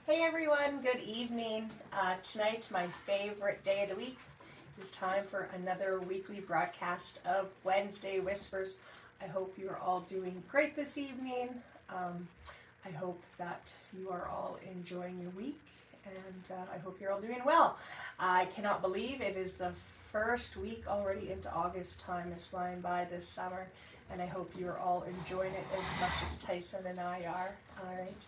Hey everyone, good evening. Tonight, my favorite day of the week, is time for another weekly broadcast of Wednesday Whispers. I hope you are all doing great this evening. I hope that you are all enjoying your week, and I hope you're all doing well. I cannot believe it is the first week already into August. Time is flying by this summer, and I hope you're all enjoying it as much as Tyson and I are. All right.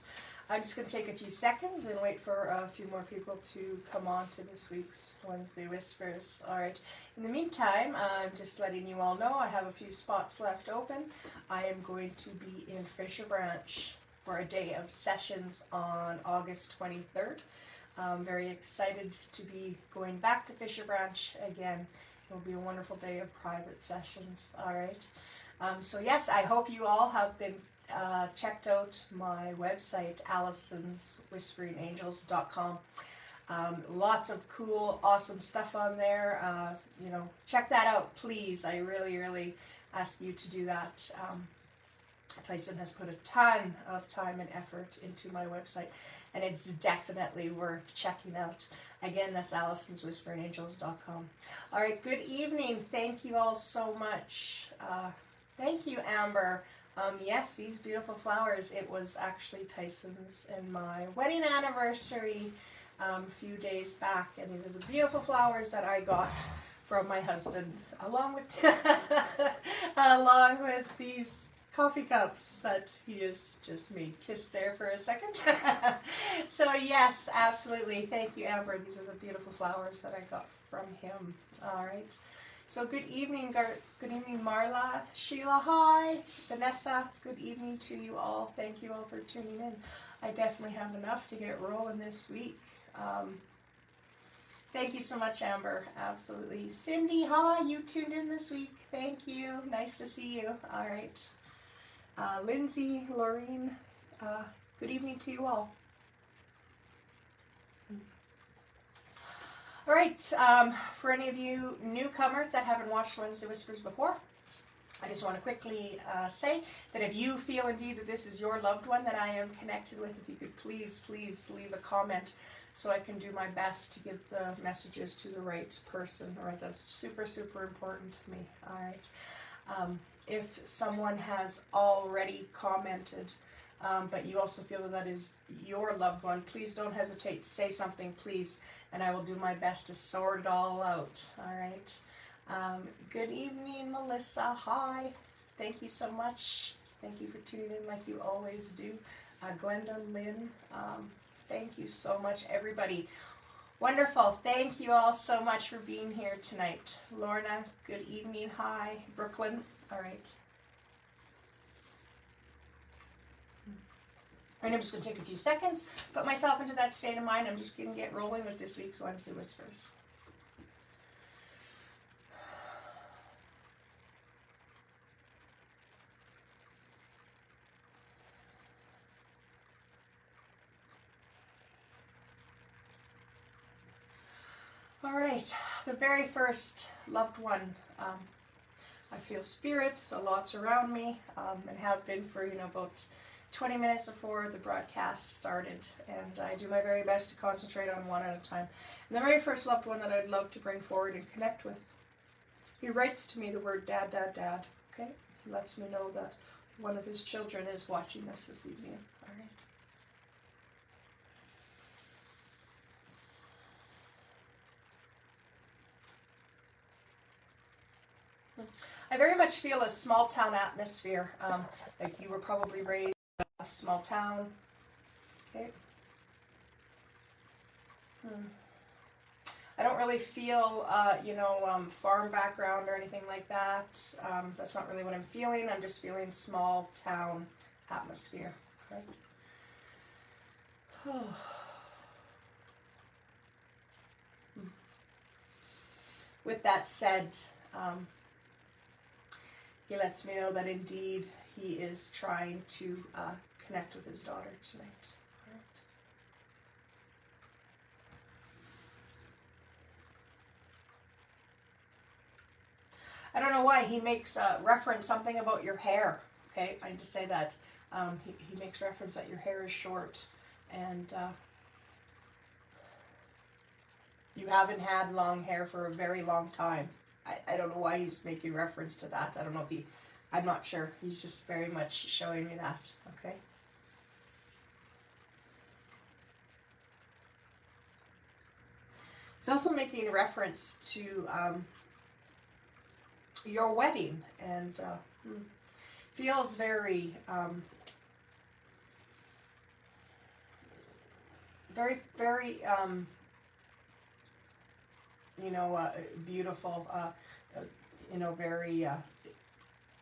I'm just going to take a few seconds and wait for a few more people to come on to this week's Wednesday Whispers. All right. In the meantime, I'm just letting you all know I have a few spots left open. I am going to be in Fisher Branch for a day of sessions on August 23rd. I'm very excited to be going back to Fisher Branch again. It'll be a wonderful day of private sessions. All right. So yes, I hope you all have been checked out my website, AllisonsWhisperingAngels.com. Lots of cool, awesome stuff on there. Check that out, please. I really ask you to do that. Tyson has put a ton of time and effort into my website, and it's definitely worth checking out. Again, that's AllisonsWhisperingAngels.com. All right, good evening. Thank you all so much. Thank you, Amber. Yes, these beautiful flowers. It was actually Tyson's and my wedding anniversary a few days back, and these are the beautiful flowers that I got from my husband, along with along with these coffee cups that he has just made. Kiss there for a second. So yes, absolutely. Thank you, Amber. These are the beautiful flowers that I got from him. All right. So good evening, Marla, Sheila, hi, Vanessa, good evening to you all. Thank you all for tuning in. I definitely have enough to get rolling this week. Thank you so much, Amber, absolutely. Cindy, hi, you tuned in this week. Thank you, nice to see you. All right. Lindsay, Laureen, good evening to you all. All right, for any of you newcomers that haven't watched Wednesday Whispers before, I just want to quickly say that if you feel indeed that this is your loved one that I am connected with, if you could please leave a comment so I can do my best to give the messages to the right person. All right, that's super important to me. All right. If someone has already commented, but you also feel that that is your loved one, please don't hesitate. Say something, please, and I will do my best to sort it all out. All right. Good evening, Melissa. Hi. Thank you so much. Thank you for tuning in like you always do. Glenda, Lynn, thank you so much, everybody. Wonderful. Thank you all so much for being here tonight. Lorna, good evening. Hi. Brooklyn. All right. And I'm just going to take a few seconds, put myself into that state of mind. I'm just going to get rolling with this week's Wednesday Whispers. All right, the very first loved one. I feel spirit, a lot's around me, and have been for, about 20 minutes before the broadcast started, and I do my very best to concentrate on one at a time. And the very first loved one that I'd love to bring forward and connect with, he writes to me the word dad, dad, dad, okay? He lets me know that one of his children is watching this evening, all right? I very much feel a small town atmosphere, like you were probably raised in a small town, okay? I don't really feel, farm background or anything like that. That's not really what I'm feeling. I'm just feeling small town atmosphere, right? With that said, he lets me know that indeed he is trying to connect with his daughter tonight. All right. I don't know why he makes reference something about your hair. Okay, I need to say that. He makes reference that your hair is short, and You haven't had long hair for a very long time. I don't know why he's making reference to that. I don't know if he, I'm not sure. He's just very much showing me that, okay? He's also making reference to your wedding, and feels very, very, you know, beautiful, you know, very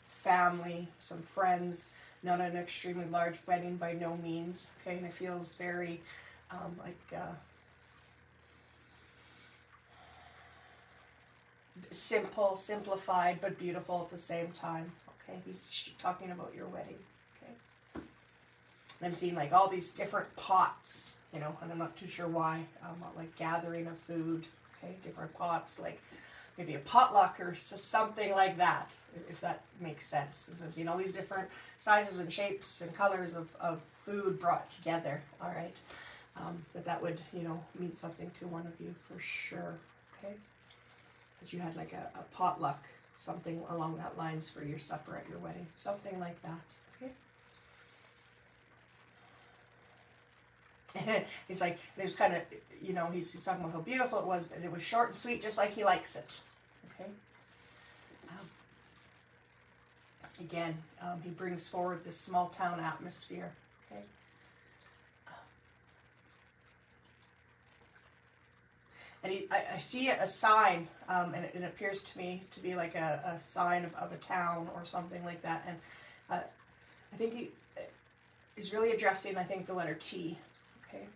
family, some friends, not an extremely large wedding by no means, okay, and it feels very, like, simple, simplified, but beautiful at the same time, okay, he's talking about your wedding, okay, and I'm seeing, like, all these different pots, you know, and I'm not too sure why, like, gathering of food, okay, different pots, like, maybe a potluck or something like that, if that makes sense. Because I'm seeing all these different sizes and shapes and colors of food brought together, all right? That would, you know, mean something to one of you for sure, okay? That you had like a potluck, something along that lines for your supper at your wedding, something like that, okay? It's like, it was kind of, you know, he's talking about how beautiful it was, but it was short and sweet, just like he likes it, okay? Again, he brings forward this small town atmosphere, okay? And I see a sign, and it appears to me to be like a sign of a town or something like that, and I think he's really addressing, I think, the letter T, okay?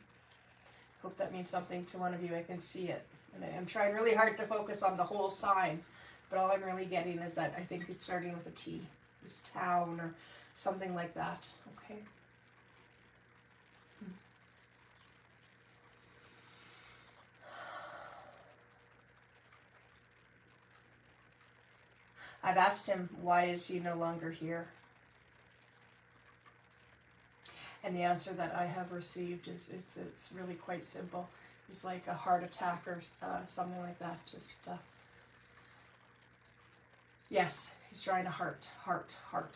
Hope that means something to one of you. I can see it. And I'm trying really hard to focus on the whole sign, but all I'm really getting is that I think it's starting with a T. This town or something like that, okay? I've asked him, why is he no longer here? And the answer that I have received is it's really quite simple. It's like a heart attack or something like that. Just, yes, he's trying to heart,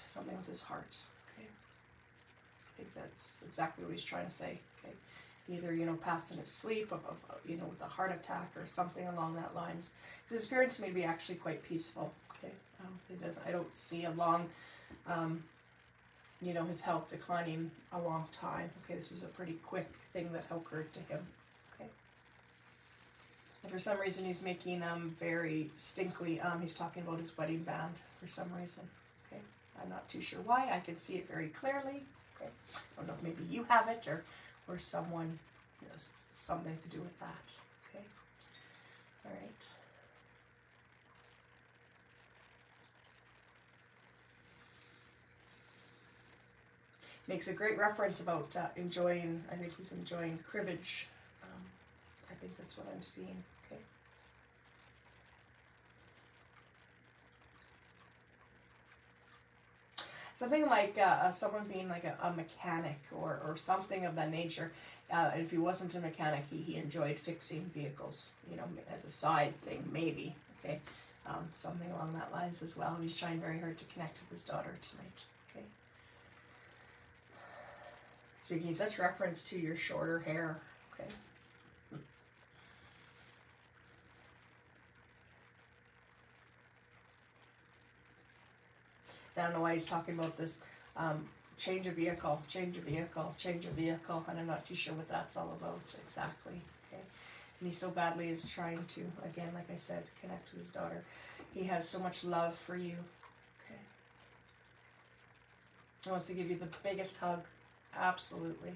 something with his heart, okay? I think that's exactly what he's trying to say, okay? Either, you know, passing his sleep, you know, with a heart attack or something along that lines. Because his appearance may be actually quite peaceful, okay? I don't see a long, you know, his health declining a long time. Okay, this is a pretty quick thing that occurred to him. Okay. And for some reason he's making very stinkly, he's talking about his wedding band for some reason. Okay. I'm not too sure why. I can see it very clearly. Okay. I don't know if maybe you have it or someone, you know, something to do with that. Okay. All right. Makes a great reference about enjoying, I think he's enjoying cribbage. I think that's what I'm seeing, okay? Something like someone being like a mechanic or something of that nature. If he wasn't a mechanic, he enjoyed fixing vehicles, you know, as a side thing, maybe, okay? Something along that lines as well. And he's trying very hard to connect with his daughter tonight, okay? Speaking such reference to your shorter hair, okay? I don't know why he's talking about this change of vehicle, and I'm not too sure what that's all about exactly, okay? And he so badly is trying to, again, like I said, connect with his daughter. He has so much love for you, okay? He wants to give you the biggest hug, absolutely.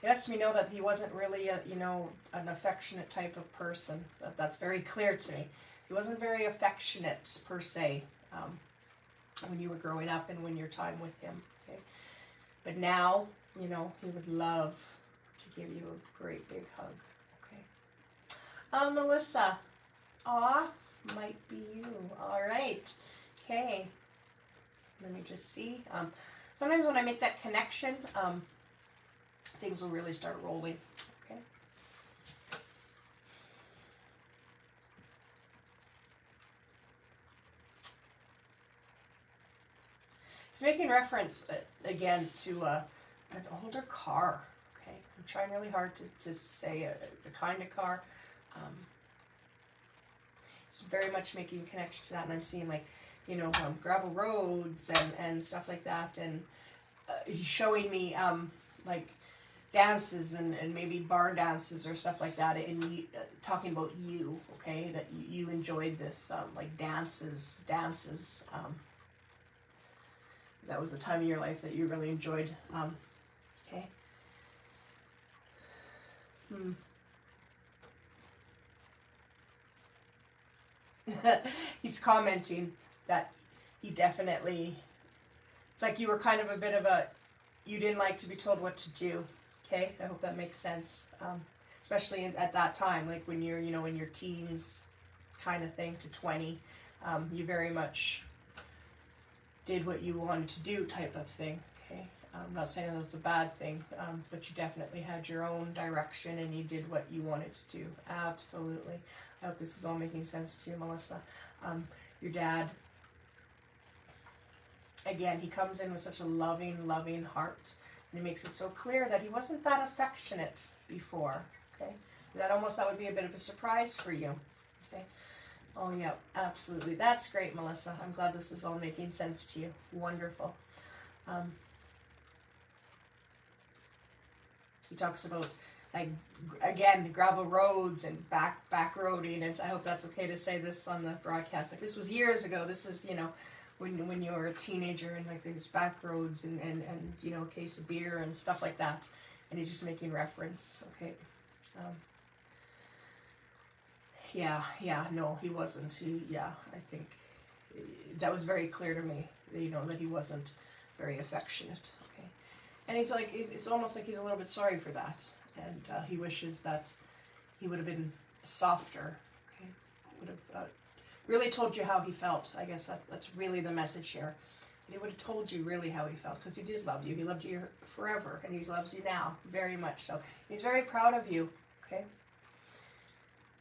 He lets me know that he wasn't really a, you know, an affectionate type of person. That's very clear to me. He wasn't very affectionate per se when you were growing up and when your time with him. Okay, but now, you know, he would love to give you a great big hug. Okay, Melissa. Aw, might be you. All right. Okay. Let me just see. Sometimes when I make that connection, things will really start rolling. Okay. He's making reference, again, to an older car. Okay, I'm trying really hard to say the kind of car. It's very much making a connection to that, and I'm seeing like, gravel roads and stuff like that, and he's showing me like dances and maybe bar dances or stuff like that, and talking about you, okay, that you enjoyed this, like dances. That was the time of your life that you really enjoyed. Okay. He's commenting that he definitely, it's like you were kind of a bit of you didn't like to be told what to do. Okay, I hope that makes sense. Especially at that time, like when you're, in your teens kind of thing to 20, you very much did what you wanted to do type of thing. Okay, I'm not saying that's a bad thing, but you definitely had your own direction and you did what you wanted to do. Absolutely. I hope this is all making sense to you, Melissa. Your dad, again, he comes in with such a loving heart. And he makes it so clear that he wasn't that affectionate before. Okay, that would be a bit of a surprise for you. Okay. Oh yeah, absolutely. That's great, Melissa. I'm glad this is all making sense to you. Wonderful. He talks about, like, again, gravel roads and back roading, and I hope that's okay to say this on the broadcast. Like, this was years ago. This is, when you were a teenager, and like there's back roads and a case of beer and stuff like that, and he's just making reference. Okay. No, he wasn't. I think that was very clear to me, that he wasn't very affectionate. Okay. And he's like, it's almost like he's a little bit sorry for that, and he wishes that he would have been softer. Okay, would have really told you how he felt. I guess that's really the message here. And he would have told you really how he felt, because he did love you. He loved you forever, and he loves you now very much. So he's very proud of you. Okay.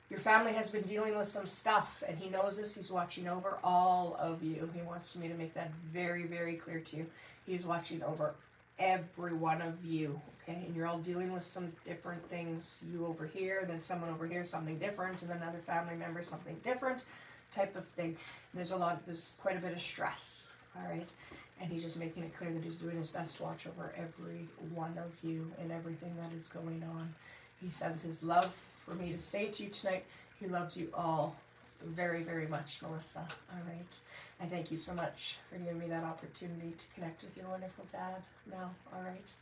Your family has been dealing with some stuff, and he knows this. He's watching over all of you. He wants me to make that very, very clear to you. He's watching over every one of you, okay? And you're all dealing with some different things. You over here, then someone over here, something different, and then another family member, something different type of thing. And there's quite a bit of stress, all right? And he's just making it clear that he's doing his best to watch over every one of you and everything that is going on. He sends his love for me to say to you tonight. He loves you all very, very much, Melissa. All right. I thank you so much for giving me that opportunity to connect with your wonderful dad now. All right.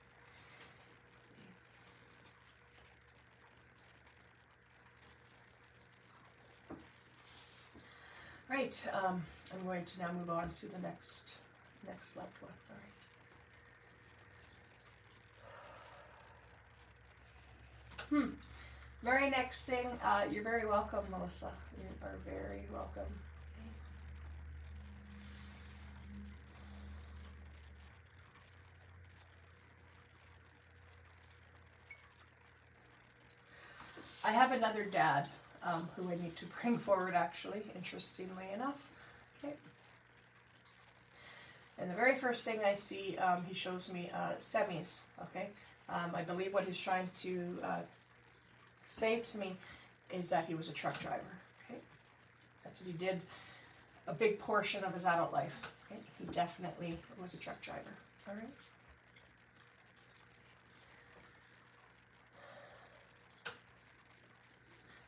Right. I'm going to now move on to the next loved one. All right. Very next thing, you're very welcome, Melissa. You are very welcome. I have another dad who I need to bring forward, actually, interestingly enough. Okay. And the very first thing I see, he shows me semis. Okay. I believe what he's trying to say to me is that he was a truck driver. Okay, that's what he did a big portion of his adult life. Okay, he definitely was a truck driver. All right.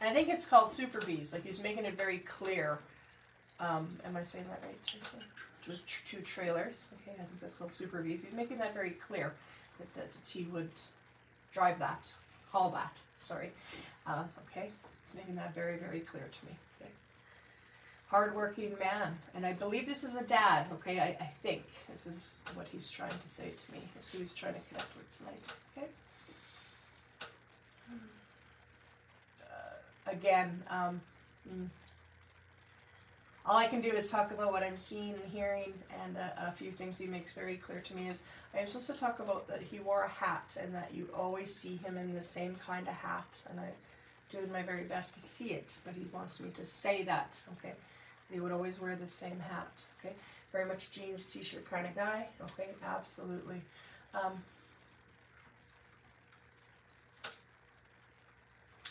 And I think it's called Super Bs. Like, he's making it very clear. Am I saying that right, Jason? Two trailers. Okay, I think that's called Super Bs. He's making that very clear that he would drive that. Haul that, sorry. Okay, it's making that very, very clear to me. Okay. Hardworking man, and I believe this is a dad. Okay, I think this is what he's trying to say to me. Is who he's trying to connect with tonight. Okay. Again, all I can do is talk about what I'm seeing and hearing, and a few things he makes very clear to me is I am supposed to talk about that he wore a hat and that you always see him in the same kind of hat, and I'm doing my very best to see it, but he wants me to say that, okay? He would always wear the same hat, okay? Very much jeans, t-shirt kind of guy. Okay, absolutely.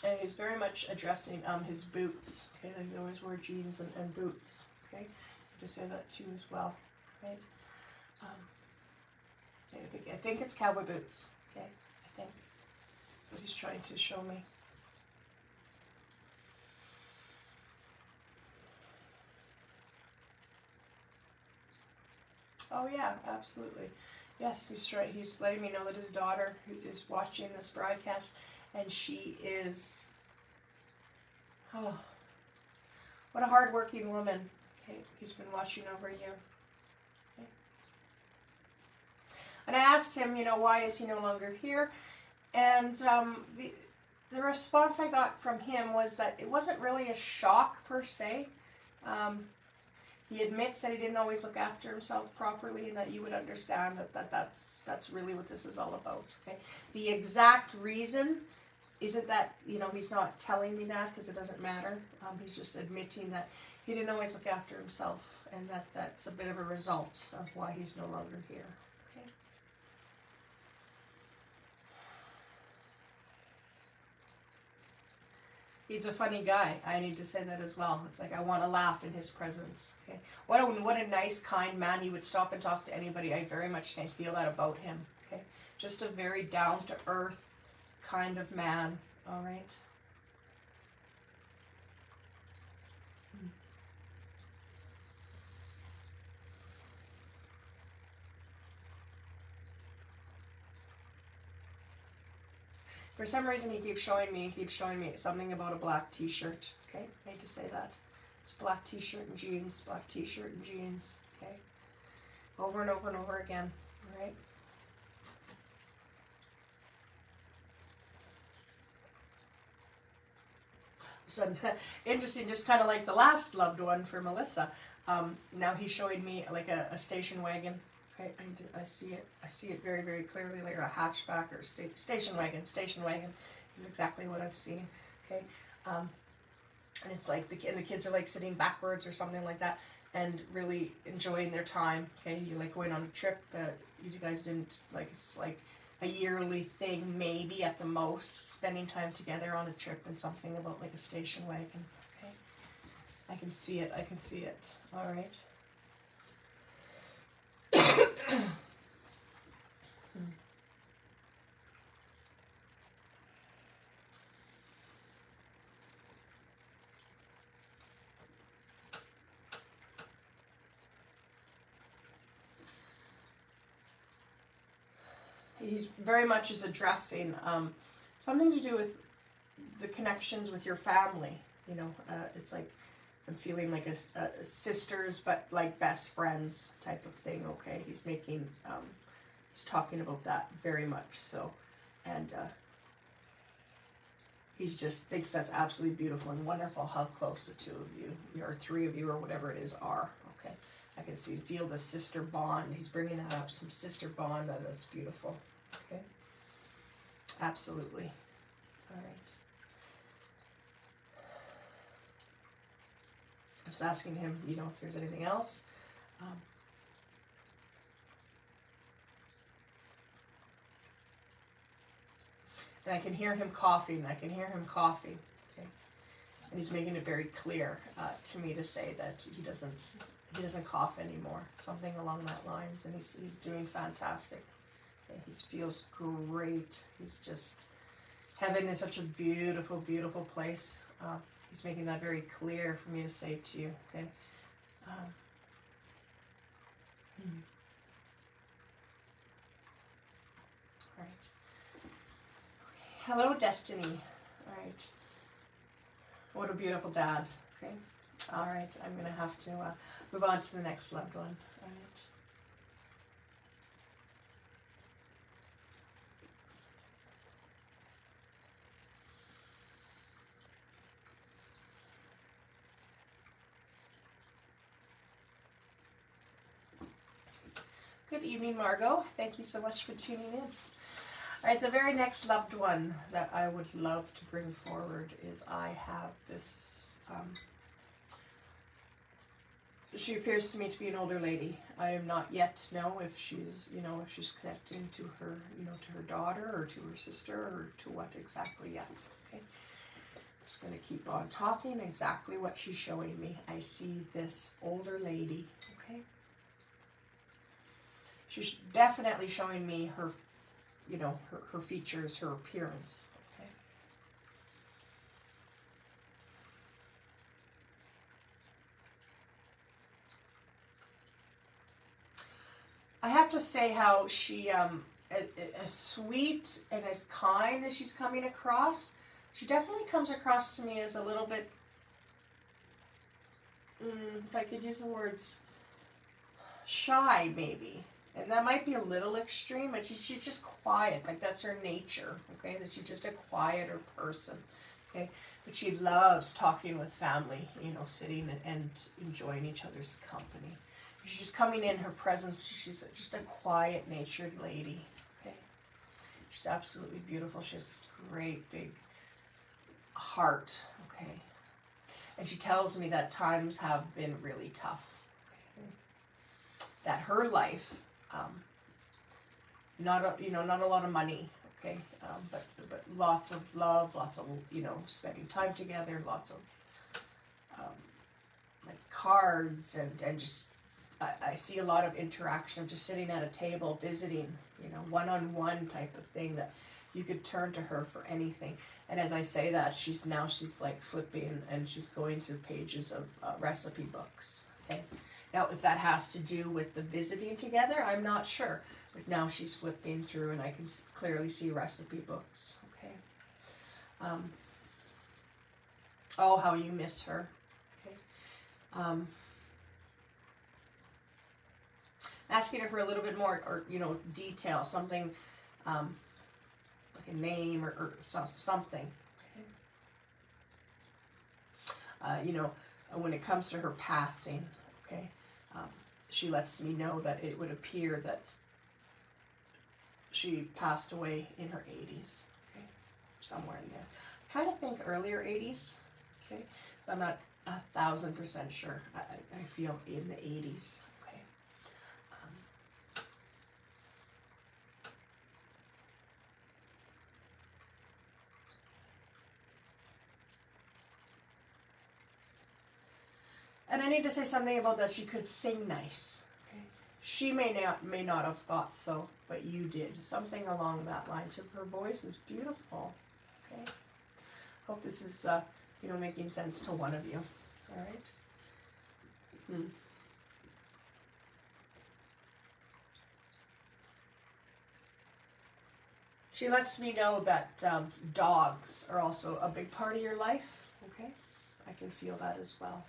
And he's very much addressing his boots. Okay, they always wear jeans and boots. Okay, just say that too as well. Right. I think it's cowboy boots. Okay, I think that's what he's trying to show me. Oh yeah, absolutely. Yes, he's letting me know that his daughter is watching this broadcast, and she is, oh, what a hardworking woman. Okay, he's been watching over you. Okay. And I asked him, why is he no longer here? And the response I got from him was that it wasn't really a shock per se. He admits that he didn't always look after himself properly, and that you would understand that's really what this is all about. Okay, the exact reason isn't that he's not telling me that, because it doesn't matter. He's just admitting that he didn't always look after himself, and that's a bit of a result of why he's no longer here. Okay. He's a funny guy. I need to say that as well. It's like I want to laugh in his presence. Okay, what a nice, kind man. He would stop and talk to anybody. I very much can feel that about him. Okay, just a very down to earth kind of man. All right. For some reason, he keeps showing me something about a black t-shirt. Okay, I need to say that. It's black t-shirt and jeans, black t-shirt and jeans. Okay, over and over and over again. All right. So interesting, just kind of like the last loved one for Melissa. Now he's showing me like a station wagon. Okay, I see it. I see it very, very clearly, like a hatchback or station wagon. Station wagon is exactly what I've seen. Okay, and it's like the kids are like sitting backwards or something like that, and really enjoying their time. Okay, you're like going on a trip. You guys didn't like. It's like a yearly thing, maybe at the most, spending time together on a trip, and something about like a station wagon. Okay, I can see it. I can see it. All right. He's very much is addressing something to do with the connections with your family. It's like I'm feeling like a sisters, but like best friends type of thing. Okay, he's talking about that very much so, and he just thinks that's absolutely beautiful and wonderful how close the two of you, or three of you, or whatever it is, are. Okay, I can feel the sister bond. He's bringing that up, some sister bond. That's beautiful. Okay, absolutely. All right. I was asking him, if there's anything else. And I can hear him coughing. Okay? And he's making it very clear to me to say that he doesn't cough anymore. Something along that lines. And he's doing fantastic. Okay? He feels great. He's just, heaven is such a beautiful, beautiful place. He's making that very clear for me to say to you. Okay. All right. Hello, Destiny. All right. What a beautiful dad. Okay. All right. I'm going to have to move on to the next loved one. All right. Good evening, Margot. Thank you so much for tuning in. All right, the very next loved one that I would love to bring forward is I have this she appears to me to be an older lady. I am not yet know if she's, you know, if she's connecting to her, you know, to her daughter or to her sister or to what exactly yet. Okay. Just going to keep on talking exactly what she's showing me. I see this older lady. Okay. She's definitely showing me her, you know, her features, her appearance. Okay. I have to say how she, as sweet and as kind as she's coming across, she definitely comes across to me as a little bit, if I could use the words, shy maybe. And that might be a little extreme, but she's just quiet. Like, that's her nature, okay? That she's just a quieter person, okay? But she loves talking with family, you know, sitting and enjoying each other's company. She's just coming in her presence. She's just a quiet-natured lady, okay? She's absolutely beautiful. She has this great big heart, okay? And she tells me that times have been really tough, okay? That her life, not a lot of money, okay, but lots of love, lots of, you know, spending time together, lots of like cards and just I see a lot of interaction of just sitting at a table, visiting, you know, one-on-one type of thing that you could turn to her for anything. And as I say that, she's like flipping and she's going through pages of recipe books, okay? Now, if that has to do with the visiting together, I'm not sure. But now she's flipping through and I can clearly see recipe books, okay? Oh, how you miss her, okay? Asking her for a little bit more, or, you know, detail, something like a name or something, okay? You know, when it comes to her passing, okay? She lets me know that it would appear that she passed away in her 80s, okay? Somewhere in there. I kind of think earlier 80s, okay? But I'm not 1,000% sure. I feel in the 80s, okay? And I need to say something about that she could sing nice. Okay? She may not have thought so, but you did. Something along that line. So her voice is beautiful. Okay? Hope this is you know, making sense to one of you. All right? She lets me know that dogs are also a big part of your life. Okay? I can feel that as well.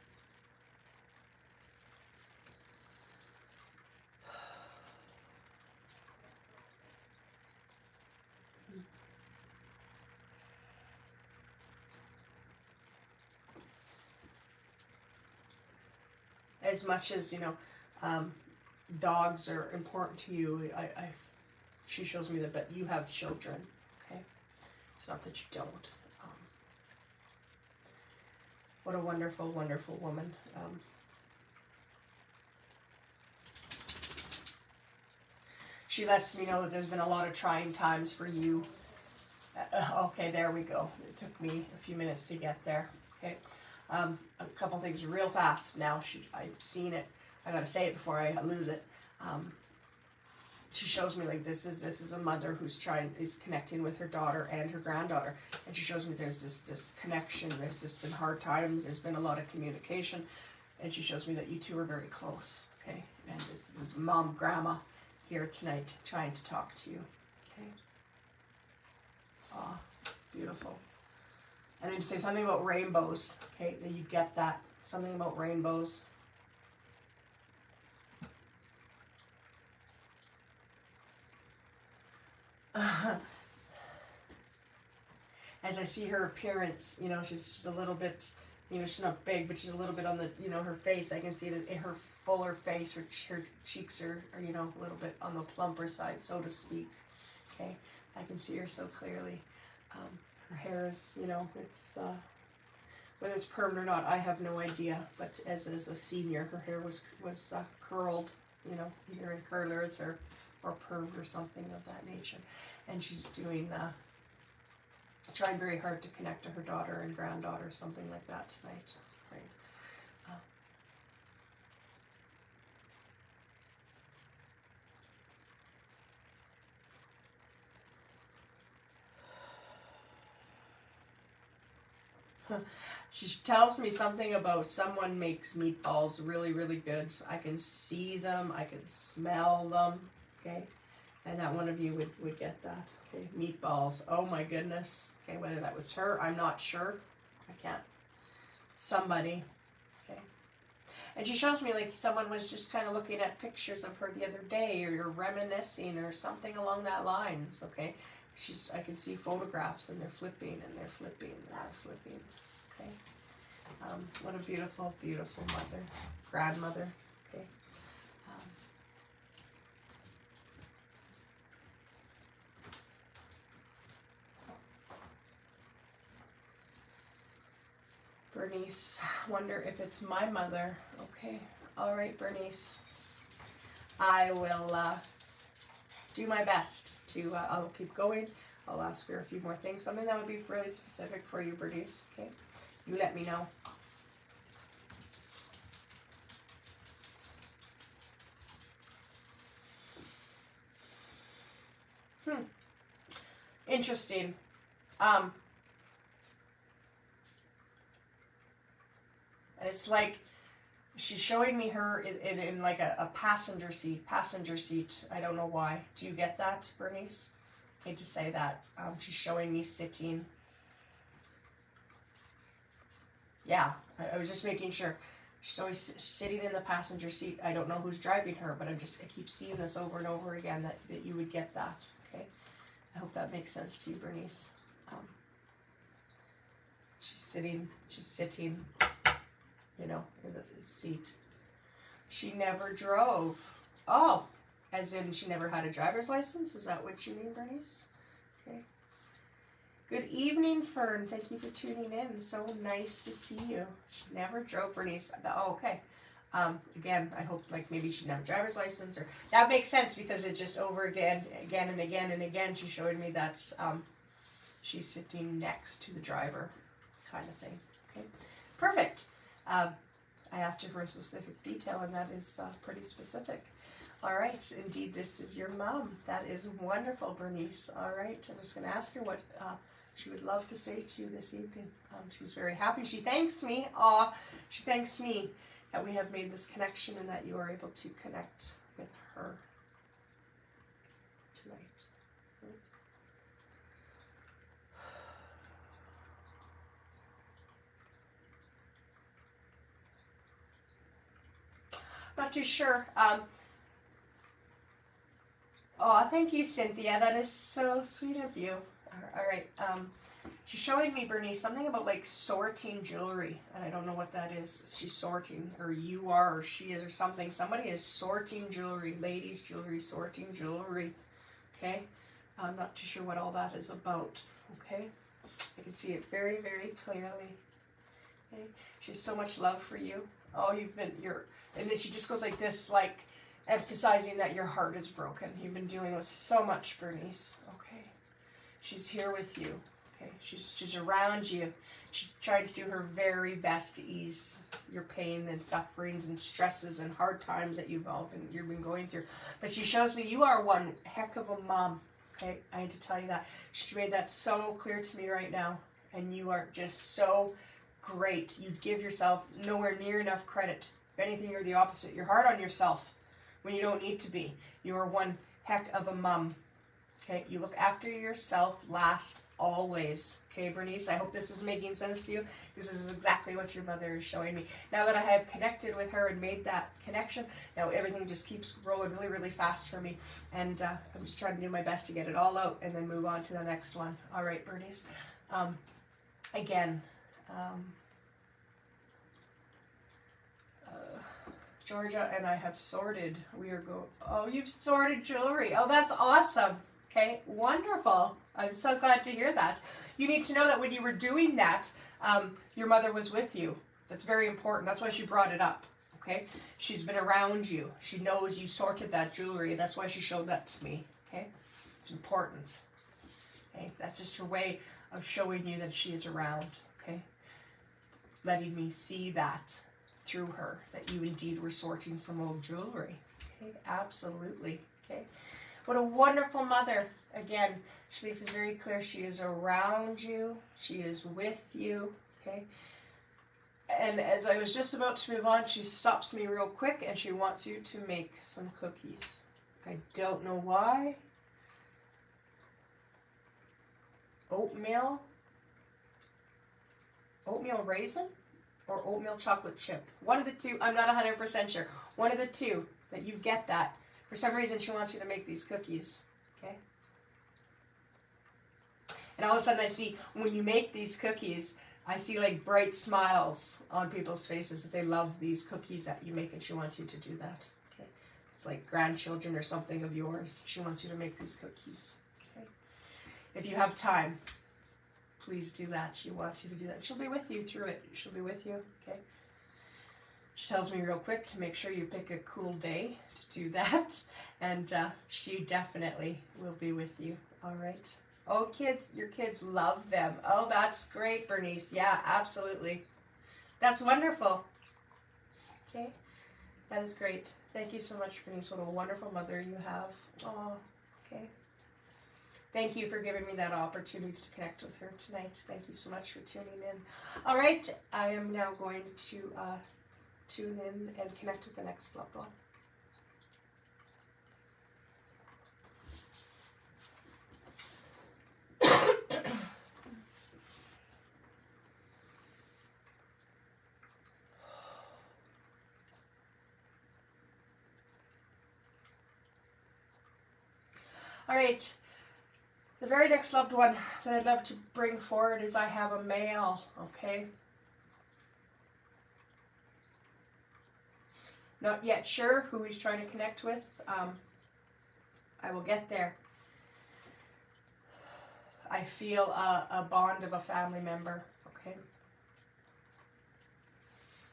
As much as, you know, dogs are important to you, she shows me that, but you have children, okay? It's not that you don't. What a wonderful, wonderful woman. She lets me know that there's been a lot of trying times for you. Okay, there we go. It took me a few minutes to get there. Okay, a couple things real fast. Now I've seen it. I gotta say it before I lose it. She shows me like this is a mother who's connecting with her daughter and her granddaughter, and she shows me there's this connection. There's just been hard times. There's been a lot of communication, and she shows me that you two are very close. Okay, and this is mom, grandma here tonight trying to talk to you. Okay. Ah, beautiful. And then to say something about rainbows. Okay, that you get that. Something about rainbows. As I see her appearance, you know, she's a little bit, you know, she's not big, but she's a little bit on the, you know, her face. I can see that in her fuller face, her cheeks are, you know, a little bit on the plumper side, so to speak. Okay, I can see her so clearly. Her hair is, you know, it's Whether it's permed or not, I have no idea. But as a senior, her hair was curled, you know, either in curlers or permed or something of that nature. And she's doing trying very hard to connect to her daughter and granddaughter, something like that tonight. Right. She tells me something about someone makes meatballs really, really good. I can see them. I can smell them. Okay. And that one of you would get that. Okay. Meatballs. Oh my goodness. Okay. Whether that was her, I'm not sure. I can't. Somebody. Okay. And she shows me like someone was just kind of looking at pictures of her the other day, or reminiscing or something along that lines. Okay. I can see photographs, and they're flipping and they're flipping and they're flipping. Okay. What a beautiful, beautiful mother, grandmother. Okay. Bernice, wonder if it's my mother. Okay. All right, Bernice. I will do my best to, I'll keep going. I'll ask her a few more things. Something that would be really specific for you, Bernice. Okay. You let me know. Interesting. And it's like she's showing me her in like a passenger seat. I don't know why. Do you get that, Bernice? I hate to say that. She's showing me sitting. Yeah, I was just making sure. She's always sitting in the passenger seat. I don't know who's driving her, but I keep seeing this over and over again, that you would get that. Okay. I hope that makes sense to you, Bernice. She's sitting, you know, in the seat. She never drove. Oh, as in she never had a driver's license? Is that what you mean, Bernice? Okay. Good evening, Fern. Thank you for tuning in. So nice to see you. She never drove, Bernice. Oh, okay. Again, I hope like maybe she didn't have a driver's license, or that makes sense, because it just over again and again, she's showing me that she's sitting next to the driver, kind of thing. Okay, perfect. I asked her for a specific detail, and that is pretty specific. All right, indeed, this is your mom. That is wonderful, Bernice. All right, I'm just going to ask her what she would love to say to you this evening. She's very happy. She thanks me. She thanks me that we have made this connection, and that you are able to connect with her tonight. Right? Not too sure. Thank you, Cynthia. That is so sweet of you. All right. She's showing me, Bernice, something about like sorting jewelry, and I don't know what that is. She's sorting, or you are, or she is, or something. Somebody is sorting jewelry, ladies' jewelry, sorting jewelry. Okay. I'm not too sure what all that is about. Okay. I can see it very, very clearly. Okay. She has so much love for you. And then she just goes like this, like emphasizing that your heart is broken. You've been dealing with so much, Bernice. Okay. She's here with you. Okay. She's around you. She's trying to do her very best to ease your pain and sufferings and stresses and hard times that you've been going through. But she shows me you are one heck of a mom. Okay. I need to tell you that. She made that so clear to me right now. And you are just so great. You give yourself nowhere near enough credit. If anything, you're the opposite. You're hard on yourself when you don't need to be. You are one heck of a mom. Okay, you look after yourself last always. Okay, Bernice, I hope this is making sense to you. This is exactly what your mother is showing me. Now that I have connected with her and made that connection, now everything just keeps rolling really, really fast for me. And I'm just trying to do my best to get it all out and then move on to the next one. All right, Bernice. Georgia and I have sorted. You've sorted jewelry. Oh, that's awesome. Okay, wonderful. I'm so glad to hear that. You need to know that when you were doing that, Your mother was with you. That's very important. That's why she brought it up. Okay? She's been around you. She knows you sorted that jewelry. That's why she showed that to me. Okay? It's important. Okay? That's just her way of showing you that she is around. Okay? Letting me see that through her, that you indeed were sorting some old jewelry. Okay? Absolutely. Okay? What a wonderful mother. Again, she makes it very clear she is around you. She is with you. Okay? And as I was just about to move on, she stops me real quick and she wants you to make some cookies. I don't know why. Oatmeal raisin or oatmeal chocolate chip. One of the two. I'm not 100% sure. One of the two that you get that. For some reason, she wants you to make these cookies. Okay? And all of a sudden I see, when you make these cookies, I see like bright smiles on people's faces that they love these cookies that you make, and she wants you to do that. Okay? It's like grandchildren or something of yours. She wants you to make these cookies. Okay? If you have time, please do that. She wants you to do that. She'll be with you through it. She'll be with you. Okay? She tells me real quick to make sure you pick a cool day to do that. And she definitely will be with you. All right? Oh, kids, your kids love them. Oh, that's great, Bernice. Yeah, absolutely. That's wonderful. Okay? That is great. Thank you so much, Bernice. What a wonderful mother you have. Oh, okay. Thank you for giving me that opportunity to connect with her tonight. Thank you so much for tuning in. All right, I am now going to tune in and connect with the next loved one. All right, the very next loved one that I'd love to bring forward is I have a male, okay? Not yet sure who he's trying to connect with. I will get there. I feel a bond of a family member, okay?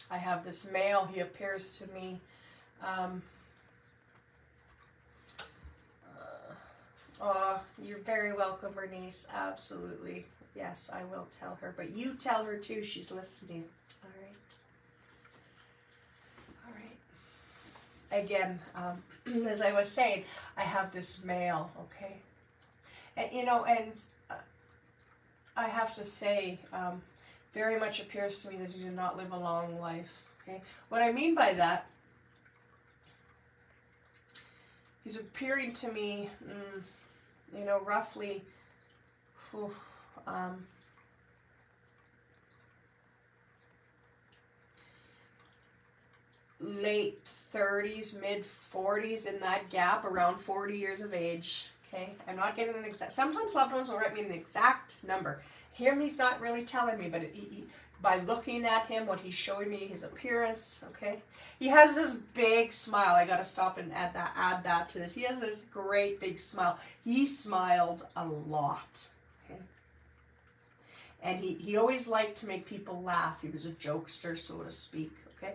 I have this male, he appears to me. You're very welcome, Bernice. Absolutely. Yes, I will tell her. But you tell her too, she's listening. All right. Again, as I was saying, I have this male, okay? And I have to say, very much appears to me that he did not live a long life, okay? What I mean by that, he's appearing to me, roughly, late 30s, mid 40s, in that gap, around 40 years of age. Okay, I'm not getting an exact. Sometimes loved ones will write me an exact number. Here, he's not really telling me, but by looking at him, what he's showing me, his appearance. Okay, he has this big smile. I got to stop and add that to this. He has this great big smile. He smiled a lot. Okay, and he always liked to make people laugh. He was a jokester, so to speak. Okay.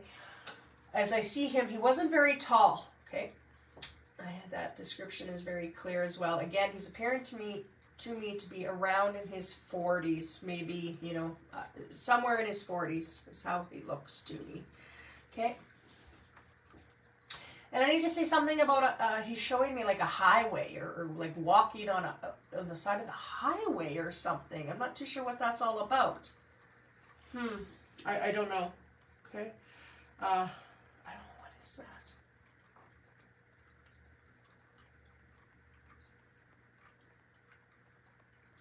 As I see him, he wasn't very tall, okay? That description is very clear as well. Again, he's appearing to me to be around in his 40s, maybe, somewhere in his 40s is how he looks to me, okay? And I need to say something about, he's showing me like a highway or like walking on the side of the highway or something. I'm not too sure what that's all about. I don't know, okay? That.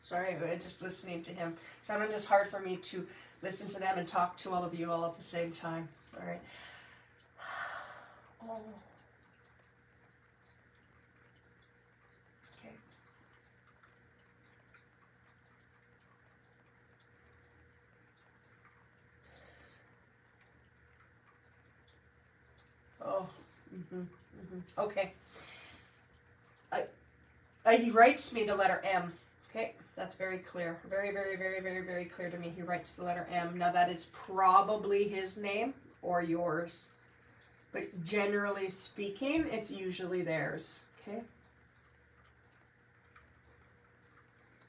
Sorry, I'm just listening to him. Sometimes it's hard for me to listen to them and talk to all of you all at the same time. All right. Oh. Okay. Oh. Okay. He writes me the letter M. Okay, that's very clear. Very, very, very, very, very clear to me. He writes the letter M. Now that is probably his name or yours. But generally speaking, it's usually theirs. Okay?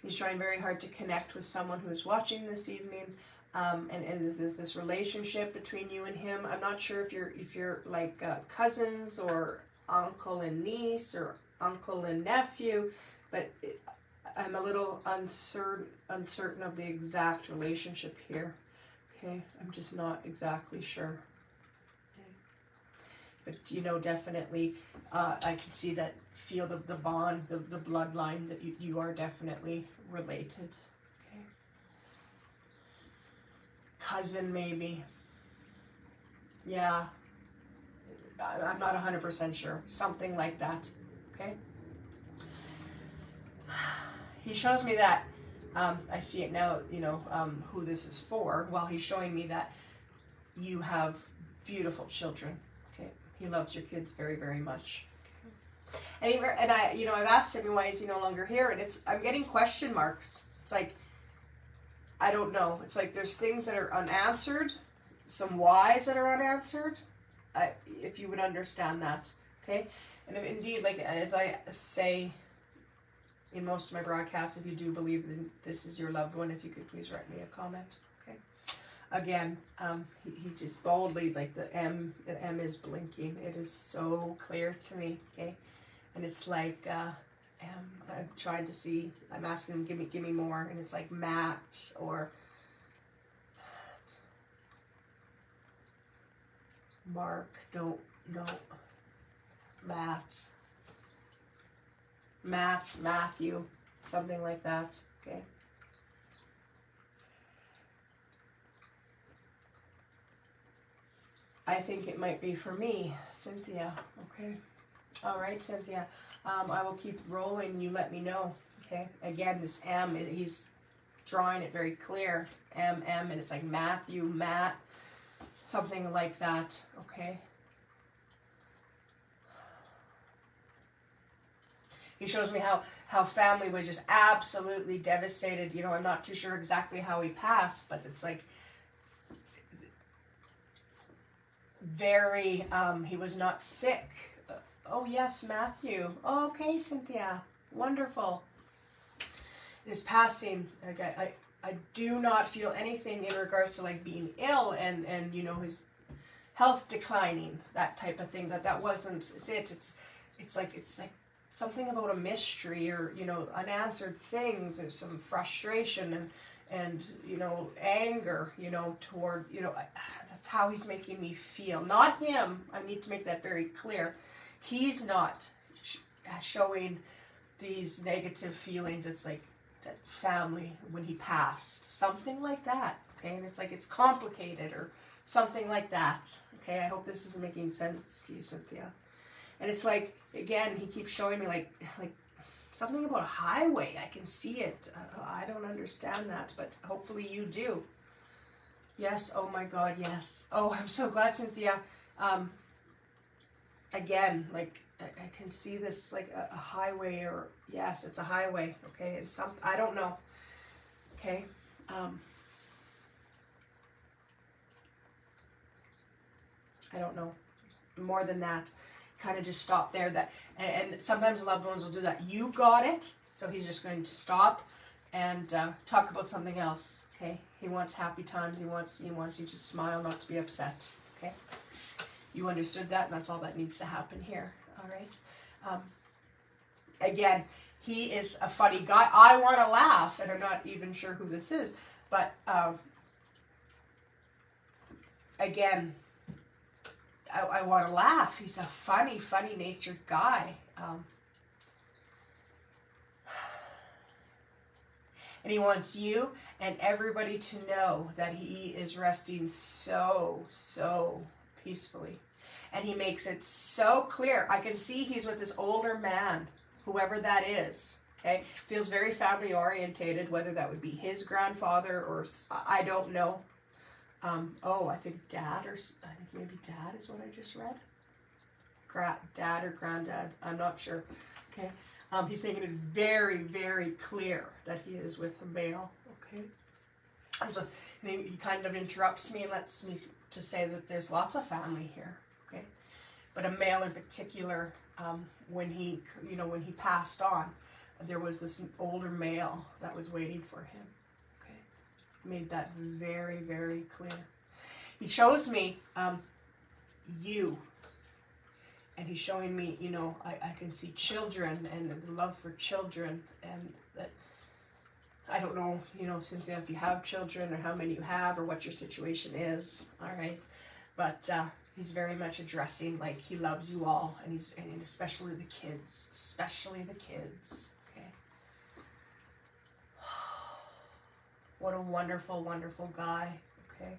He's trying very hard to connect with someone who's watching this evening. And this relationship between you and him. I'm not sure if you're like cousins or uncle and niece or uncle and nephew, but I'm a little uncertain of the exact relationship here. Okay, I'm just not exactly sure. Okay. But you know, definitely, I can see that, feel the bond, the bloodline, that you are definitely related. Okay. Cousin maybe. Yeah. I'm not 100% sure. Something like that. Okay. He shows me that, I see it now, you know, who this is for. Well, he's showing me that you have beautiful children. Okay. He loves your kids very, very much. Okay. And I, you know, I've asked him why is he no longer here, and I'm getting question marks. It's like, I don't know. It's like there's things that are unanswered, some whys that are unanswered. If you would understand that, okay? And if, indeed, like as I say in most of my broadcasts, if you do believe that this is your loved one, if you could please write me a comment, okay? Again, he just boldly, like the M is blinking. It is so clear to me, okay? And it's like, I'm trying to see, I'm asking him, give me more, and it's like Matt or Mark, no, Matthew, something like that, okay? I think it might be for me, Cynthia, okay? All right, Cynthia, I will keep rolling, you let me know, okay? Again, this M, he's drawing it very clear, M, and it's like Matthew, Matt, something like that, okay? He shows me how family was just absolutely devastated. You know, I'm not too sure exactly how he passed, but it's like very, he was not sick. Oh, yes, Matthew. Oh, okay, Cynthia. Wonderful. His passing, like I do not feel anything in regards to like being ill and you know, his health declining, that type of thing. That wasn't it's like something about a mystery, or you know, unanswered things. There's some frustration and you know, anger, you know, toward, you know, that's how he's making me feel. Not him. I need to make that very clear. He's not showing these negative feelings. It's like that family when he passed, something like that, okay? And it's like it's complicated or something like that, okay? I hope this is making sense to you, Cynthia. And it's like, again, he keeps showing me like something about a highway. I can see it. I don't understand that, but hopefully you do. Yes, oh my God, yes. Oh, I'm so glad, Cynthia. Again, like I can see this like a highway, or yes, it's a highway, okay? And I don't know, okay? I don't know. More than that, kind of just stop there. That and sometimes loved ones will do that. You got it, so he's just going to stop and talk about something else, okay? He wants happy times. He wants you to smile, not to be upset, okay? You understood that, and that's all that needs to happen here. All right. Again, he is a funny guy. I want to laugh, and I'm not even sure who this is, but again, I want to laugh. He's a funny natured guy. And he wants you and everybody to know that he is resting so peacefully. And he makes it so clear. I can see he's with this older man, whoever that is. Okay? Feels very family orientated, whether that would be his grandfather or I don't know. I think dad, or I think maybe dad is what I just read. Dad or granddad. I'm not sure. Okay? He's making it very, very clear that he is with a male. Okay. And so he kind of interrupts me and lets me to say that there's lots of family here. Okay. But a male in particular, when he passed on, there was this older male that was waiting for him. Okay. Made that very, very clear. He shows me you. And he's showing me, I can see children and love for children, and that, I don't know, Cynthia, if you have children or how many you have or what your situation is, all right? But he's very much addressing, like, he loves you all, and especially the kids, okay? What a wonderful, wonderful guy, okay?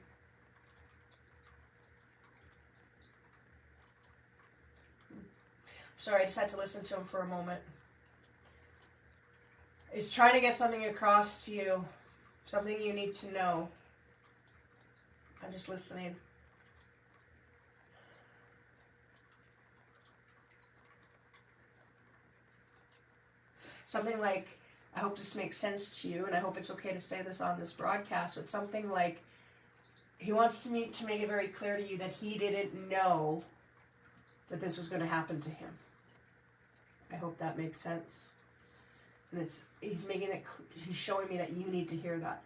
Sorry, I just had to listen to him for a moment. He's trying to get something across to you, something you need to know. I'm just listening. Something like, I hope this makes sense to you, and I hope it's okay to say this on this broadcast, but something like, he wants to make it very clear to you that he didn't know that this was going to happen to him. I hope that makes sense. And he's showing me that you need to hear that.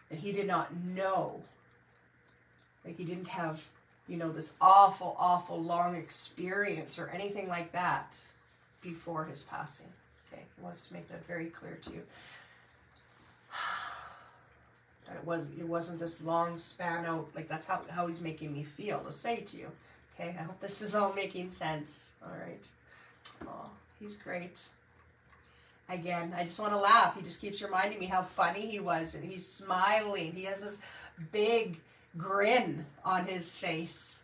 That he did not know. Like, he didn't have, this awful, awful long experience or anything like that before his passing. Okay, he wants to make that very clear to you. That it wasn't this long span out, like, that's how he's making me feel to say to you. Okay, I hope this is all making sense. All right. Oh, he's great. Again, I just want to laugh. He just keeps reminding me how funny he was, and he's smiling. He has this big grin on his face.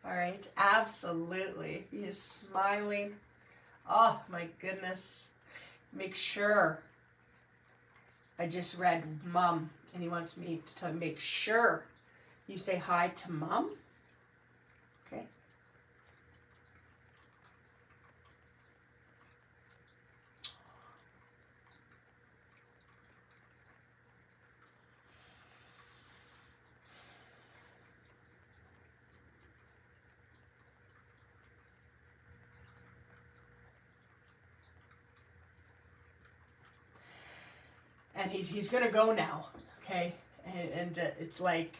All right, absolutely. He is smiling. Oh, my goodness. Make sure. I just read Mom, and he wants me to make sure you say hi to Mom. Okay. And he's going to go now, okay? And it's like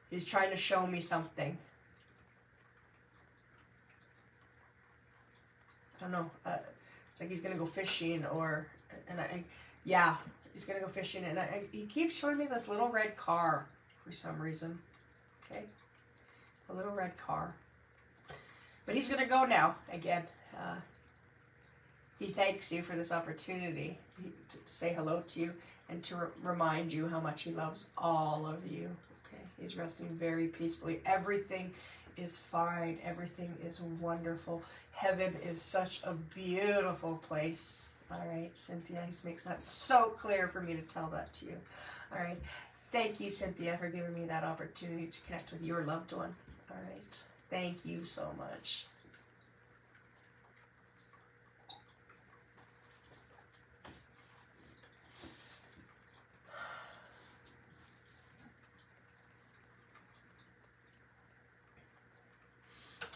he's trying to show me something. I don't know. It's like he's going to go fishing he's going to go fishing. And he keeps showing me this little red car for some reason, okay? A little red car. But he's going to go now, again. He thanks you for this opportunity to say hello to you and to remind you how much he loves all of you. Okay, he's resting very peacefully. Everything is fine. Everything is wonderful. Heaven is such a beautiful place. All right, Cynthia, he makes that so clear for me to tell that to you. All right, thank you, Cynthia, for giving me that opportunity to connect with your loved one. All right, thank you so much.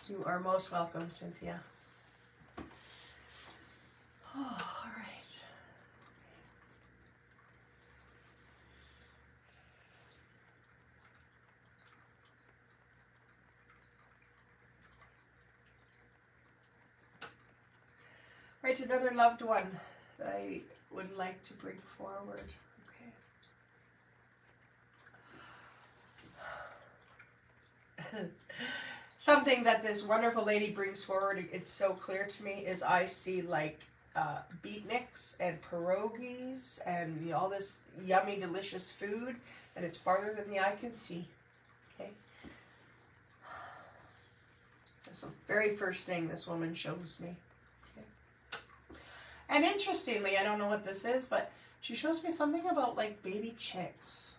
You are most welcome, Cynthia. Oh, all right. Right, another loved one that I would like to bring forward. Okay. Something that this wonderful lady brings forward, it's so clear to me, is I see like beatniks and pierogies and all this yummy, delicious food, and it's farther than the eye can see. Okay? That's the very first thing this woman shows me. Okay? And interestingly, I don't know what this is, but she shows me something about like baby chicks.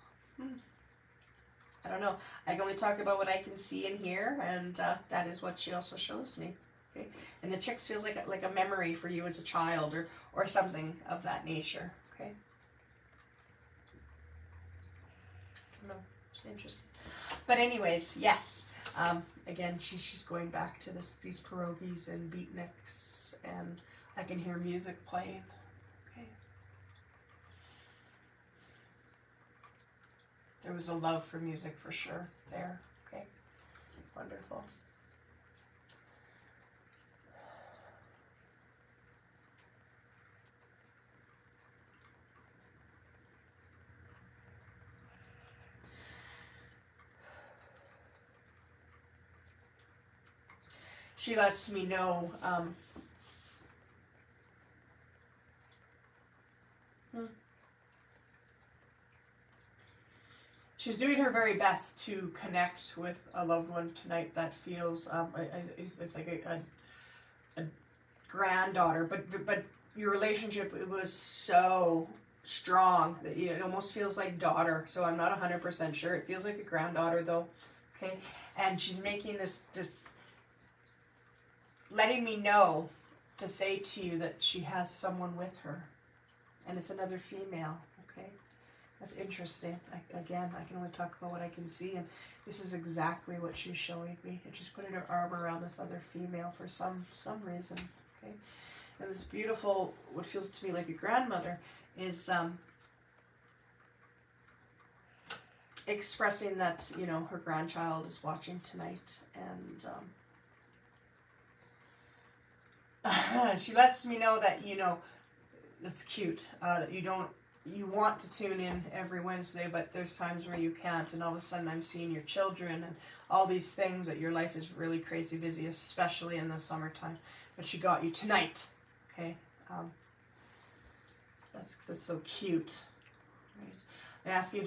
I don't know. I can only talk about what I can see and hear, and that is what she also shows me. Okay, and the chicks feels like a memory for you as a child, or something of that nature. Okay. I don't know. It's interesting. But anyways, yes. Again, she's going back to these pierogies and beatniks, and I can hear music playing. Okay. There was a love for music for sure there. Okay. Wonderful. She lets me know she's doing her very best to connect with a loved one tonight that feels it's like a granddaughter, but your relationship, it was so strong that it almost feels like daughter. So I'm not 100% sure. It feels like a granddaughter though. Okay, and she's making this letting me know to say to you that she has someone with her, and it's another female. Okay, that's interesting. I can only talk about what I can see, and this is exactly what she's showing me. And she's putting her arm around this other female for some reason. Okay, and this beautiful, what feels to me like a grandmother, is expressing that, you know, her grandchild is watching tonight, and she lets me know that, you know, it's cute, that you want to tune in every Wednesday, but there's times where you can't, and all of a sudden I'm seeing your children and all these things, that your life is really crazy busy, especially in the summertime, but she got you tonight. Okay, that's so cute. Right. And asking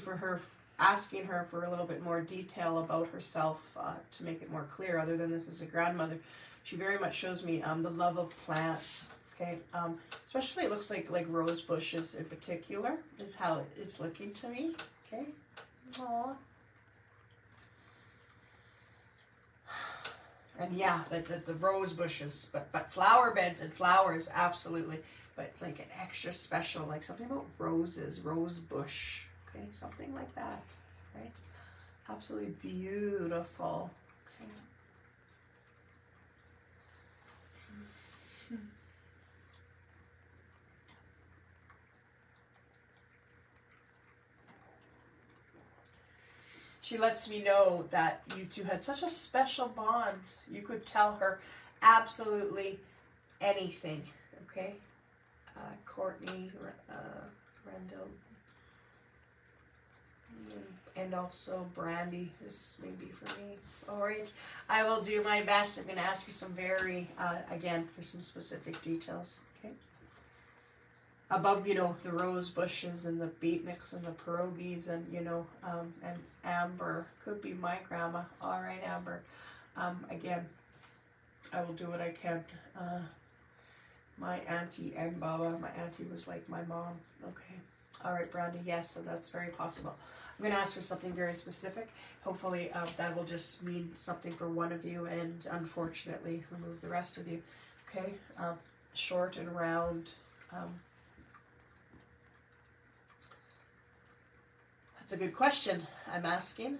her for a little bit more detail about herself, to make it more clear, other than this is a grandmother. She very much shows me the love of plants. Okay, especially it looks like rose bushes in particular is how it's looking to me. Okay, aww. And yeah, the rose bushes, but flower beds and flowers, absolutely. But like an extra special, like something about roses, rose bush, okay, something like that, right? Absolutely beautiful. Okay. She lets me know that you two had such a special bond. You could tell her absolutely anything, okay? Courtney, Randall, and also Brandy. This may be for me. All right, I will do my best. I'm going to ask you some again, for some specific details, okay? Above, you know, the rose bushes and the beatniks and the pierogies and, you know, and Amber. Could be my grandma. All right, Amber. Again, I will do what I can. My auntie and Baba. My auntie was like my mom. Okay. All right, Brandy. Yes, so that's very possible. I'm going to ask for something very specific. Hopefully that will just mean something for one of you, and unfortunately remove the rest of you. Okay. Short and round. That's a good question I'm asking.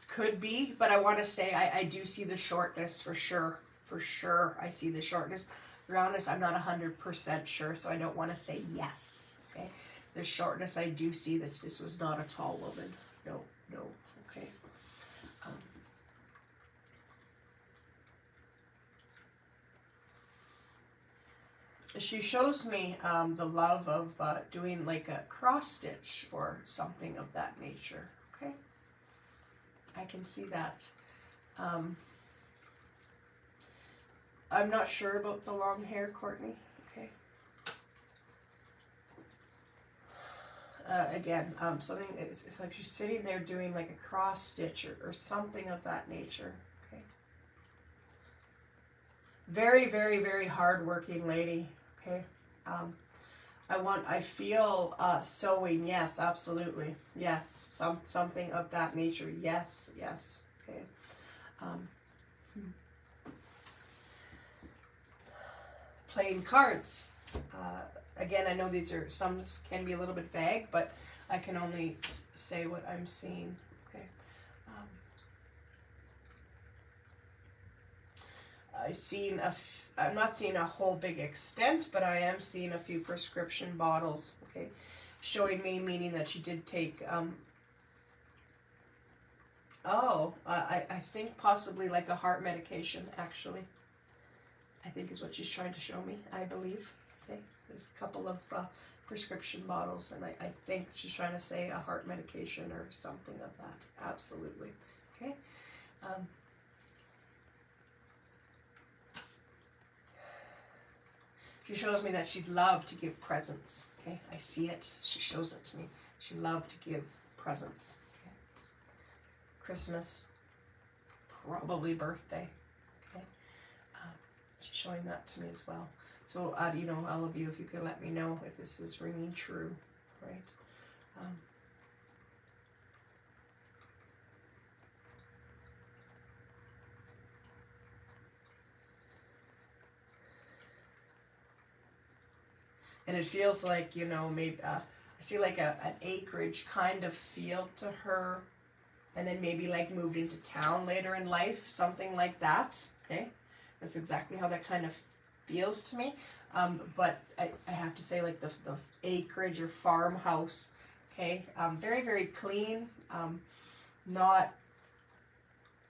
Could be, but I want to say I do see the shortness for sure. For sure, I see the shortness. The roundness, I'm not 100% sure, so I don't want to say yes. Okay, the shortness, I do see that this was not a tall woman. No, no. Okay. She shows me the love of doing like a cross stitch or something of that nature. Okay, I can see that. I'm not sure about the long hair, Courtney. Okay. Again, something, it's like she's sitting there doing like a cross stitch or something of that nature. Okay. Very, very, very hard working lady. Okay. I feel sewing. Yes, absolutely. Yes, something of that nature. Yes, yes. Okay. Um, playing cards. Again, I know these are, some can be a little bit vague, but I can only say what I'm seeing. Okay. I'm not seeing a whole big extent, but I am seeing a few prescription bottles. Okay. Showing me, meaning that she did take, I think possibly like a heart medication, actually. I think is what she's trying to show me, I believe. Okay, there's a couple of prescription bottles, and I think she's trying to say a heart medication or something of that. Absolutely. Okay. She shows me that she'd love to give presents. Okay, I see it. She shows it to me. She loved to give presents. Okay. Christmas, probably birthday. Okay. She's showing that to me as well. So, you know, all of you, if you could let me know if this is ringing true, right? And it feels like, you know, maybe I see like an acreage kind of feel to her, and then maybe like moved into town later in life, something like that. Okay, that's exactly how that kind of feels to me. But I have to say, like the acreage or farmhouse, okay, very, very clean, not,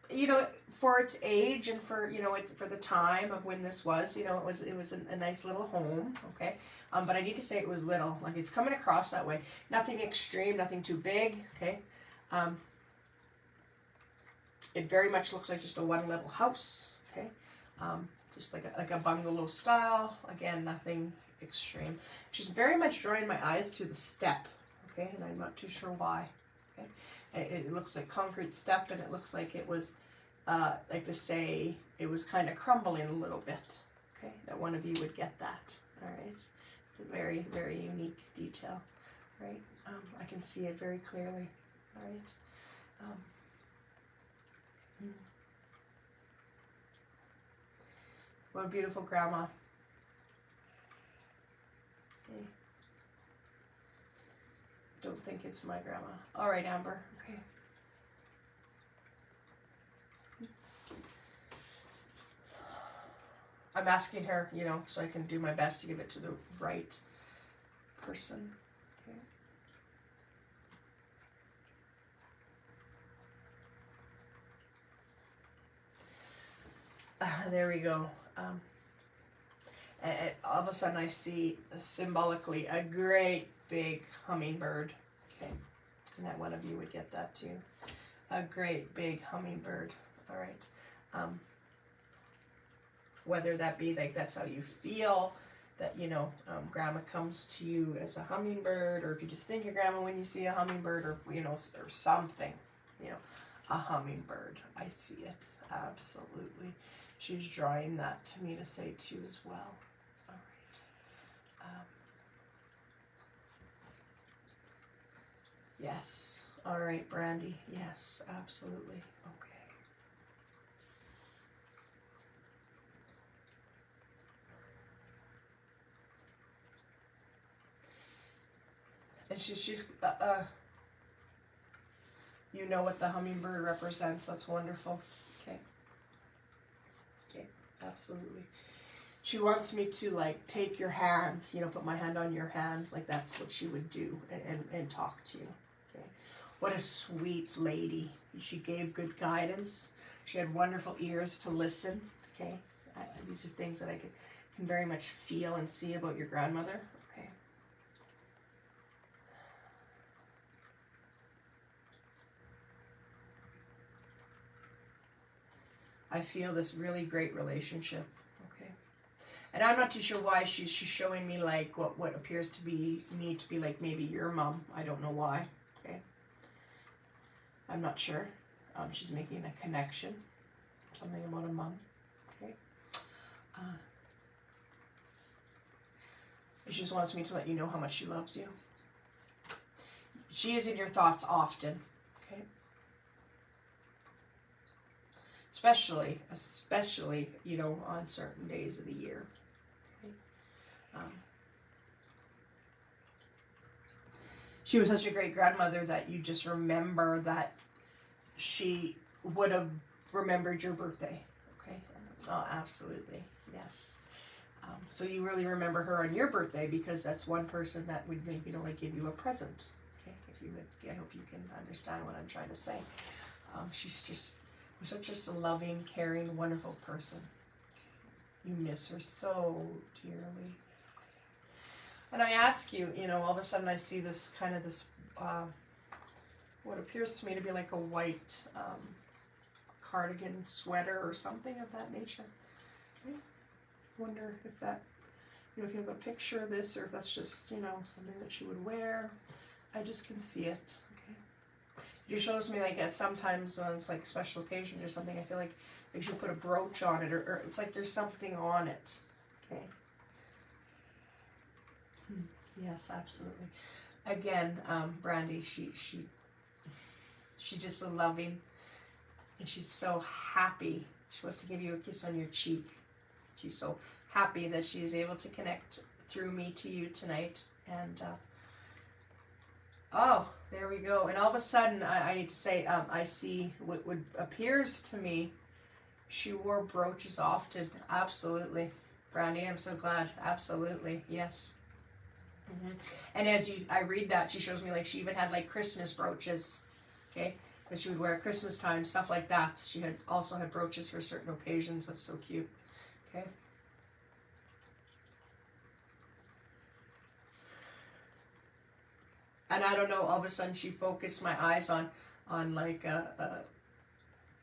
you know, for its age and for, you know, for the time of when this was, you know, it was a nice little home, okay, but I need to say it was little, like it's coming across that way, nothing extreme, nothing too big, okay, it very much looks like just a one-level house, okay, just like a bungalow style, again, nothing extreme. She's very much drawing my eyes to the step, okay, and I'm not too sure why, okay, it looks like concrete step, and it looks like it was, like to say, it was kind of crumbling a little bit, okay, that one of you would get that, all right, a very, very unique detail, right, I can see it very clearly, all right, what a beautiful grandma. Okay. Don't think it's my grandma. All right, Amber. Okay. I'm asking her, you know, so I can do my best to give it to the right person. Okay. There we go. And all of a sudden I see symbolically a great big hummingbird. Okay. And that one of you would get that too. A great big hummingbird. All right. Whether that be like that's how you feel, that, you know, grandma comes to you as a hummingbird, or if you just think of grandma when you see a hummingbird, or, you know, or something, you know, a hummingbird. I see it. Absolutely. She's drawing that to me to say to you as well. All right. Yes. All right, Brandy. Yes, absolutely. Okay. And she's you know what the hummingbird represents. That's wonderful. Okay. Okay, absolutely. She wants me to, like, take your hand, you know, put my hand on your hand, like that's what she would do, and talk to you. Okay. What a sweet lady. She gave good guidance. She had wonderful ears to listen. Okay. These are things that I can very much feel and see about your grandmother. Okay. I feel this really great relationship. Okay. And I'm not too sure why she's showing me like what appears to be me to be like maybe your mom. I don't know why. Okay. I'm not sure. She's making a connection. Something about a mom. Okay. She just wants me to let you know how much she loves you. She is in your thoughts often, okay? Especially, you know, on certain days of the year. Okay? She was such a great grandmother that you just remember that she would have remembered your birthday, okay? Oh, absolutely, yes. So you really remember her on your birthday because that's one person that would maybe, you know, like give you a present, okay? If you would, I hope you can understand what I'm trying to say. She's just a loving, caring, wonderful person. You miss her so dearly. And I ask you, you know, all of a sudden I see this kind of this, what appears to me to be like a white cardigan sweater or something of that nature. Okay. Wonder if that, you know, if you have a picture of this or if that's just, you know, something that she would wear. I just can see it. Okay. It shows me like at sometimes when it's like special occasions or something, I feel like they should put a brooch on it or it's like there's something on it. Okay. Yes, absolutely. Again, Brandy, she's just so loving, and she's so happy. She wants to give you a kiss on your cheek. She's so happy that she is able to connect through me to you tonight. And oh, there we go. And all of a sudden, I need to say, I see what appears to me. She wore brooches often. Absolutely, Brandy. I'm so glad. Absolutely, yes. Mm-hmm. And as I read that, she shows me like she even had like Christmas brooches, okay, that she would wear at Christmas time, stuff like that. She had also had brooches for certain occasions. That's so cute, okay. And I don't know, all of a sudden she focused my eyes on like a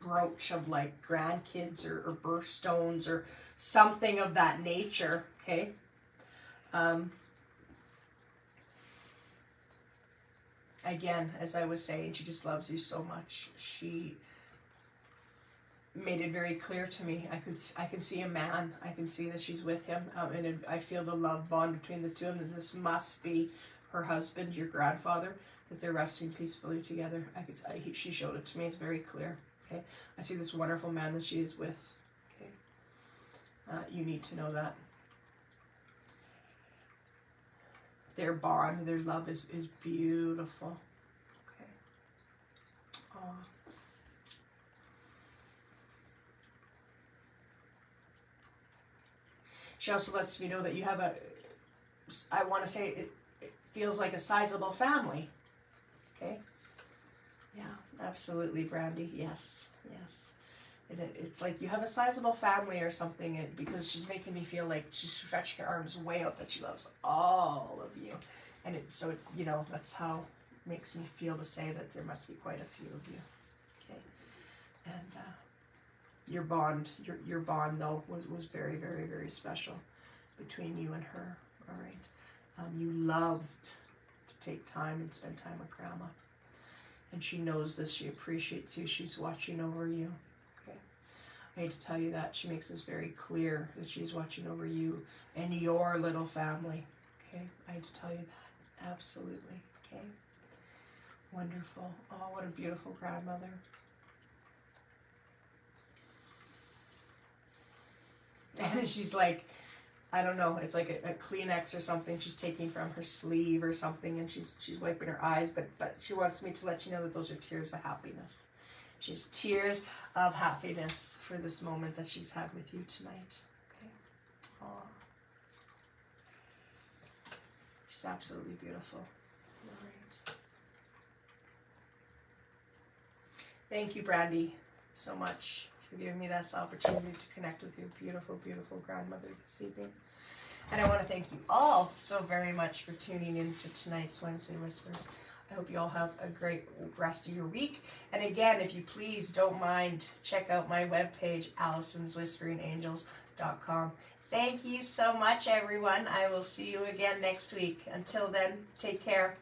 brooch of like grandkids or birthstones or something of that nature, okay. Again, as I was saying, she just loves you so much. She made it very clear to me. I can see a man. I can see that she's with him, and I feel the love bond between the two of them. And this must be her husband, your grandfather, that they're resting peacefully together. She showed it to me. It's very clear. Okay, I see this wonderful man that she is with. Okay, you need to know that. Their bond, their love is beautiful. Okay. Aww. She also lets me know that you have I want to say it feels like a sizable family. Okay. Yeah, absolutely, Brandy. Yes, yes. It's like you have a sizable family or something because she's making me feel like she's stretching her arms way out that she loves all of you. And so, you know, that's how it makes me feel to say that there must be quite a few of you. Okay. And your bond though was very, very, very special between you and her. All right. You loved to take time and spend time with Grandma. And she knows this. She appreciates you. She's watching over you. I hate to tell you that. She makes this very clear that she's watching over you and your little family. Okay? I hate to tell you that. Absolutely. Okay? Wonderful. Oh, what a beautiful grandmother. And she's like, I don't know, it's like a Kleenex or something she's taking from her sleeve or something, and she's wiping her eyes, but she wants me to let you know that those are tears of happiness. She has tears of happiness for this moment that she's had with you tonight. Okay. Aww. She's absolutely beautiful. All right. Thank you, Brandy, so much for giving me this opportunity to connect with your beautiful, beautiful grandmother this evening. And I want to thank you all so very much for tuning in to tonight's Wednesday Whispers. I hope you all have a great rest of your week. And again, if you please don't mind, check out my webpage, AllisonsWhisperingAngels.com. Thank you so much, everyone. I will see you again next week. Until then, take care.